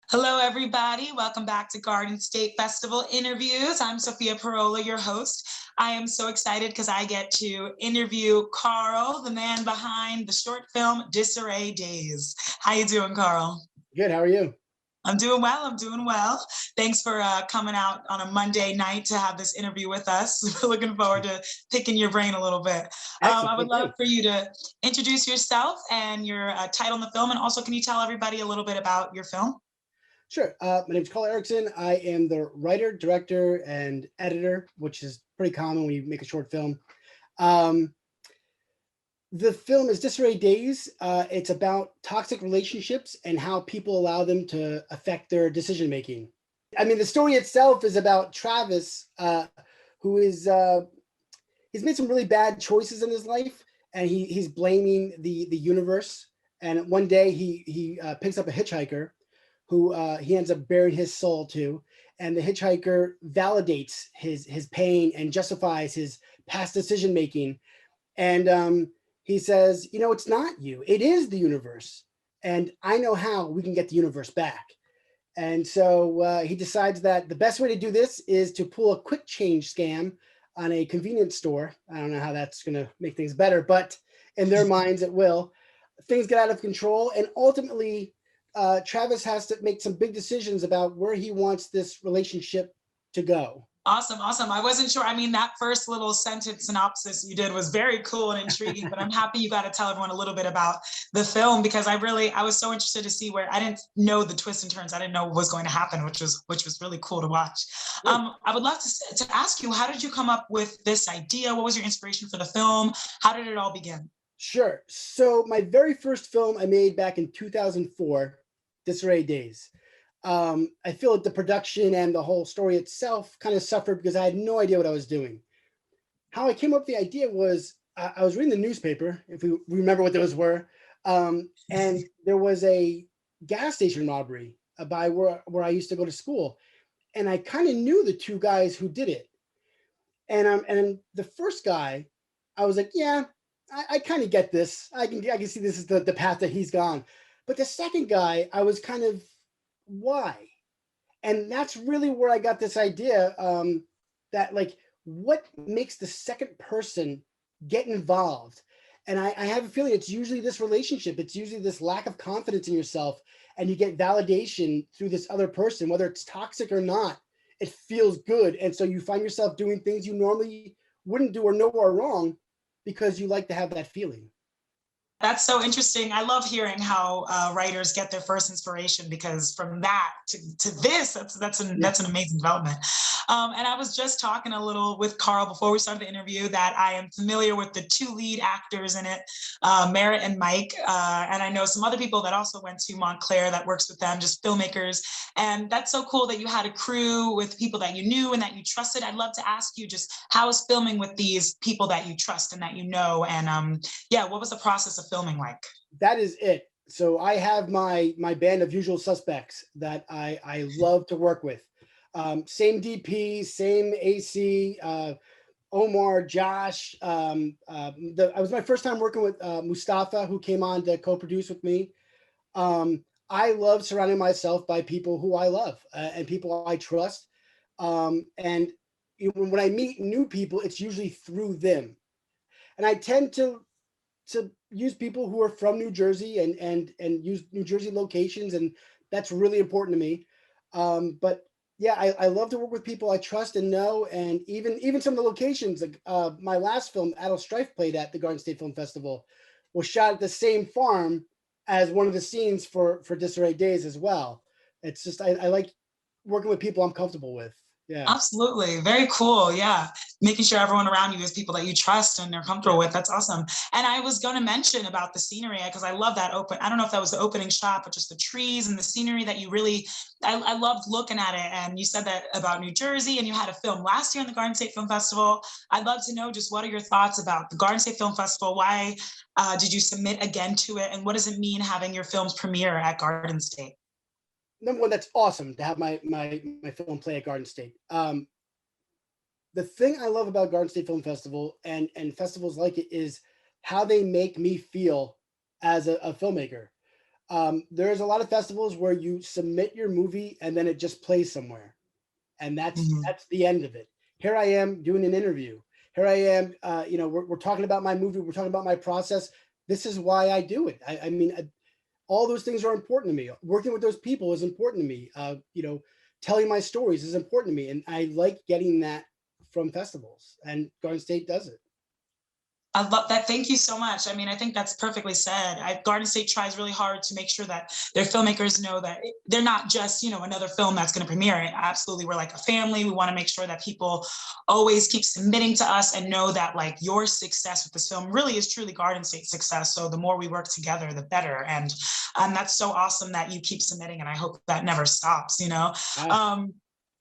Hello, everybody. Welcome back to Garden State Festival Interviews. I'm Sophia Parola, your host. I am so excited because I get to interview Karl, the man behind the short film Disarray Days. How you doing, Karl? Good. How are you? I'm doing well. I'm doing well. Thanks for coming out on a Monday night to have this interview with us. We're looking forward to picking your brain a little bit. Excellent. I would Thank love you. for you to introduce yourself and your title in the film. And also, can you tell everybody a little bit about your film? Sure. My name is Karl Erikson. I am the writer, director, and editor, which is pretty common when you make a short film. The film is Disarray Days. It's about toxic relationships and how people allow them to affect their decision making. I mean, the story itself is about Travis, who is he's made some really bad choices in his life, and he's blaming the universe. And one day he picks up a hitchhiker who he ends up bearing his soul to, and the hitchhiker validates his pain and justifies his past decision making. And he says, you know, it's not you, it is the universe, and I know how we can get the universe back. And so he decides that the best way to do this is to pull a quick change scam on a convenience store. I don't know how that's going to make things better, but in their minds it will. Things get out of control, and ultimately Travis has to make some big decisions about where he wants this relationship to go. Awesome, awesome. I wasn't sure. I mean, that first little sentence synopsis you did was very cool and intriguing, but I'm happy you got to tell everyone a little bit about the film, because I was so interested to see where I didn't know the twists and turns. I didn't know what was going to happen, which was really cool to watch. I would love to ask you, how did you come up with this idea? What was your inspiration for the film? How did it all begin? Sure. So my very first film I made back in 2004, Disarray Days. I feel like the production and the whole story itself kind of suffered because I had no idea what I was doing. How I came up with the idea was I was reading the newspaper, if we remember what those were, and there was a gas station robbery by where I used to go to school, and I kind of knew the two guys who did it. And the first guy, I was like, yeah, I kind of get this. I can see this is the path that he's gone. But the second guy, I was kind of, why? And that's really where I got this idea, that like, what makes the second person get involved? And I have a feeling it's usually this relationship. It's usually this lack of confidence in yourself, and you get validation through this other person, whether it's toxic or not. It feels good, and so you find yourself doing things you normally wouldn't do or know are wrong because you like to have that feeling. That's so interesting. I love hearing how writers get their first inspiration, because from that to this, that's an amazing development. And I was just talking a little with Karl before we started the interview that I am familiar with the two lead actors in it, Merritt and Mike, and I know some other people that also went to Montclair that works with them, just filmmakers. And that's so cool that you had a crew with people that you knew and that you trusted. I'd love to ask you, just how is filming with these people that you trust and that you know, and what was the process of filming like? That is it. So I have my band of usual suspects that I love to work with. Same DP, same AC, Omar, Josh. It was my first time working with Mustafa, who came on to co-produce with me. I love surrounding myself by people who I love and people I trust. And when I meet new people, it's usually through them. And I tend to use people who are from New Jersey and use New Jersey locations, and that's really important to me. But yeah, I love to work with people I trust and know, and even some of the locations. Like my last film, Addle Strife, played at the Garden State Film Festival, was shot at the same farm as one of the scenes for Disarray Days as well. It's just I like working with people I'm comfortable with. Yeah. Absolutely. Very cool. Yeah. Making sure everyone around you is people that you trust and they're comfortable with. That's awesome. And I was going to mention about the scenery, because I love that I don't know if that was the opening shot, but just the trees and the scenery that you really, I loved looking at it. And you said that about New Jersey, and you had a film last year in the Garden State Film Festival. I'd love to know, just what are your thoughts about the Garden State Film Festival? Why did you submit again to it? And what does it mean having your films premiere at Garden State? Number one, that's awesome to have my film play at Garden State. The thing I love about Garden State Film Festival and festivals like it is how they make me feel as a filmmaker. There's a lot of festivals where you submit your movie and then it just plays somewhere, and Mhm. that's the end of it. Here I am doing an interview. Here I am, we're talking about my movie. We're talking about my process. This is why I do it. I mean, all those things are important to me. Working with those people is important to me. Telling my stories is important to me, and I like getting that from festivals. And Garden State does it. I love that. Thank you so much. I mean, I think that's perfectly said. Garden State tries really hard to make sure that their filmmakers know that they're not just, another film that's going to premiere. Absolutely, we're like a family. We want to make sure that people always keep submitting to us and know that like your success with this film really is truly Garden State's success. So the more we work together, the better. And that's so awesome that you keep submitting, and I hope that never stops. Yeah.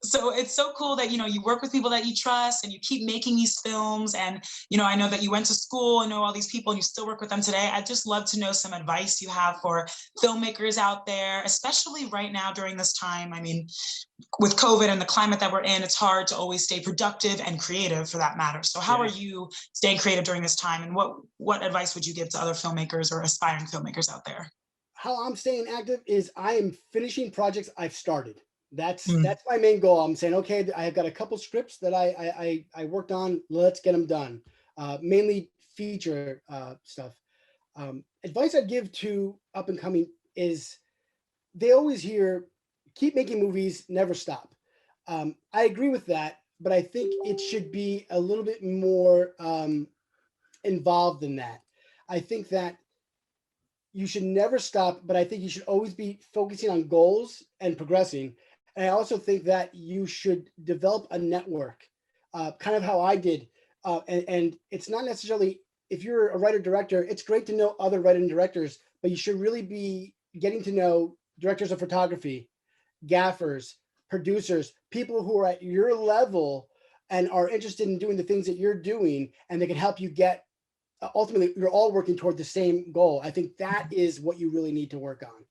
So it's so cool that you work with people that you trust and you keep making these films. And I know that you went to school and know all these people and you still work with them today. I'd just love to know some advice you have for filmmakers out there, especially right now during this time. I mean, with COVID and the climate that we're in, it's hard to always stay productive and creative for that matter. So how are Yeah. you staying creative during this time, and what advice would you give to other filmmakers or aspiring filmmakers out there? How I'm staying active is I am finishing projects I've started. Mm. That's my main goal. I'm saying, okay, I've got a couple scripts that I worked on. Let's get them done. Mainly feature stuff. Advice I'd give to up and coming is they always hear, keep making movies, never stop. I agree with that, but I think it should be a little bit more involved than that. I think that you should never stop, but I think you should always be focusing on goals and progressing. And I also think that you should develop a network, kind of how I did. And it's not necessarily, if you're a writer director, it's great to know other writer and directors, but you should really be getting to know directors of photography, gaffers, producers, people who are at your level and are interested in doing the things that you're doing, and they can help you get, ultimately you're all working toward the same goal. I think that is what you really need to work on.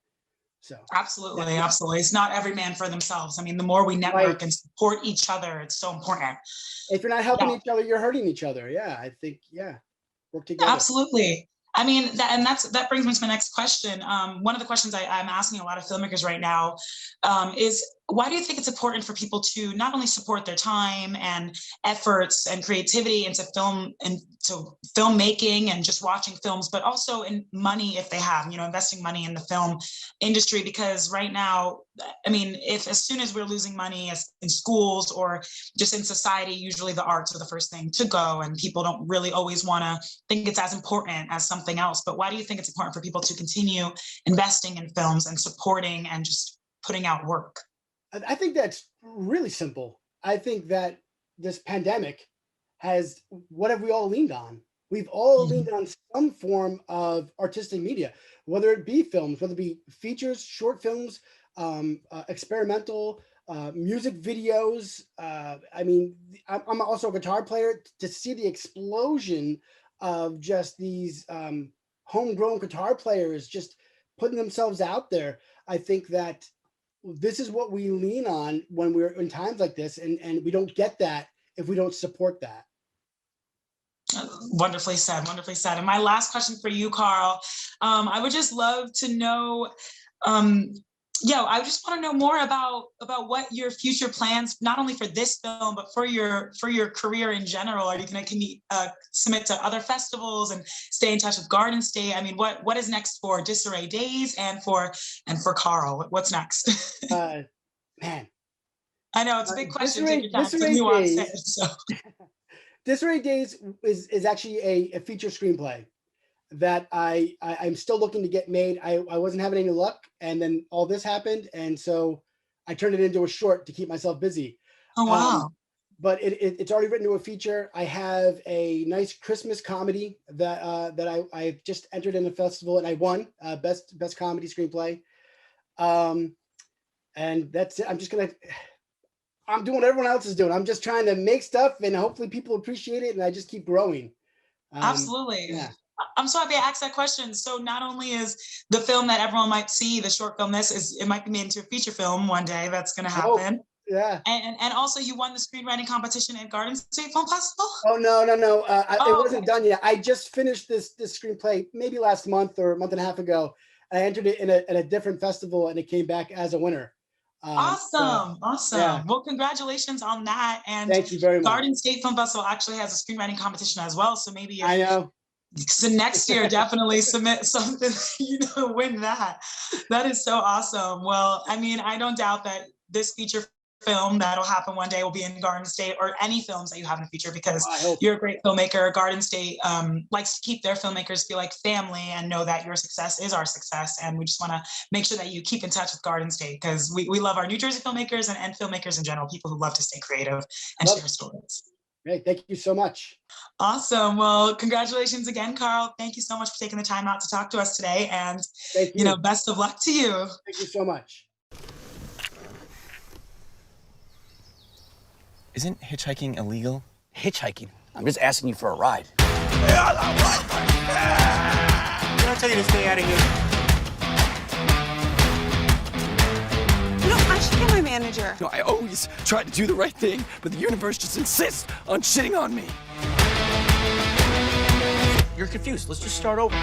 So that, Absolutely, absolutely. It's not every man for themselves. I mean, the more we right. network and support each other, it's so important. If you're not helping Yeah. each other, you're hurting each other. Yeah, I think, yeah, work together. Absolutely. I mean, that brings me to my next question. One of the questions I'm asking a lot of filmmakers right now is, why do you think it's important for people to not only support their time and efforts and creativity into film and to filmmaking and just watching films, but also in money if they have, investing money in the film industry? Because right now, I mean, if as soon as we're losing money as in schools or just in society, usually the arts are the first thing to go, and people don't really always want to think it's as important as something else. But why do you think it's important for people to continue investing in films and supporting and just putting out work? I think that's really simple. I think that this pandemic has, what have we all leaned on? We've all Mhm. leaned on some form of artistic media, whether it be films, whether it be features, short films, experimental, music videos. I mean, I'm also a guitar player. To see the explosion of just these homegrown guitar players just putting themselves out there, I think that this is what we lean on when we're in times like this, and we don't get that if we don't support that. Wonderfully said, wonderfully said. And my last question for you, Karl, I would just love to know, um, I just want to know more about what your future plans, not only for this film, but for your career in general. Are you going to submit to other festivals and stay in touch with Garden State? I mean, what is next for DISARRAY Days and for Karl? What's next? uh Man, I know it's a big question. Take disarray your time. It's a disarray nuanced days answer. So. disarray days is actually a feature screenplay that I'm still looking to get made. I wasn't having any luck, and then all this happened, and so I turned it into a short to keep myself busy. Oh um wow. but it's already written to a feature. I have a nice Christmas comedy that I just entered in a festival, and I won best comedy screenplay. Um, and that's it. I'm doing what everyone else is doing. I'm just trying to make stuff, and hopefully people appreciate it, and I just keep growing. Absolutely. Yeah. I'm so happy I asked that question. So not only is the film that everyone might see, the short film, it might be made into a feature film one day. That's going to Oh, happen. yeah. And also you won the screenwriting competition at Garden State Film Festival. Oh, no, no, no. It Oh, wasn't okay. done yet. I just finished this screenplay maybe last month or a month and a half ago. I entered it in a different festival, and it came back as a winner. Awesome. Yeah. Well, congratulations on that. And Thank you very much. Garden State Film Festival actually has a screenwriting competition as well. So maybe I know. So next year, definitely submit something, win that. That is so awesome. Well, I mean, I don't doubt that this feature film that'll happen one day will be in Garden State, or any films that you have in the future, because you're a great filmmaker. Garden State likes to keep their filmmakers feel like family and know that your success is our success. And we just want to make sure that you keep in touch with Garden State, because we love our New Jersey filmmakers and filmmakers in general, people who love to stay creative and share stories. Great, thank you so much. Awesome. Well, congratulations again, Karl. Thank you so much for taking the time out to talk to us today. And, best of luck to you. Thank you so much. Isn't hitchhiking illegal? Hitchhiking? I'm just asking you for a ride. Did I tell you to stay out of here? You know, I should get my manager. No, I always try to do the right thing, but the universe just insists on shitting on me. You're confused. Let's just start over.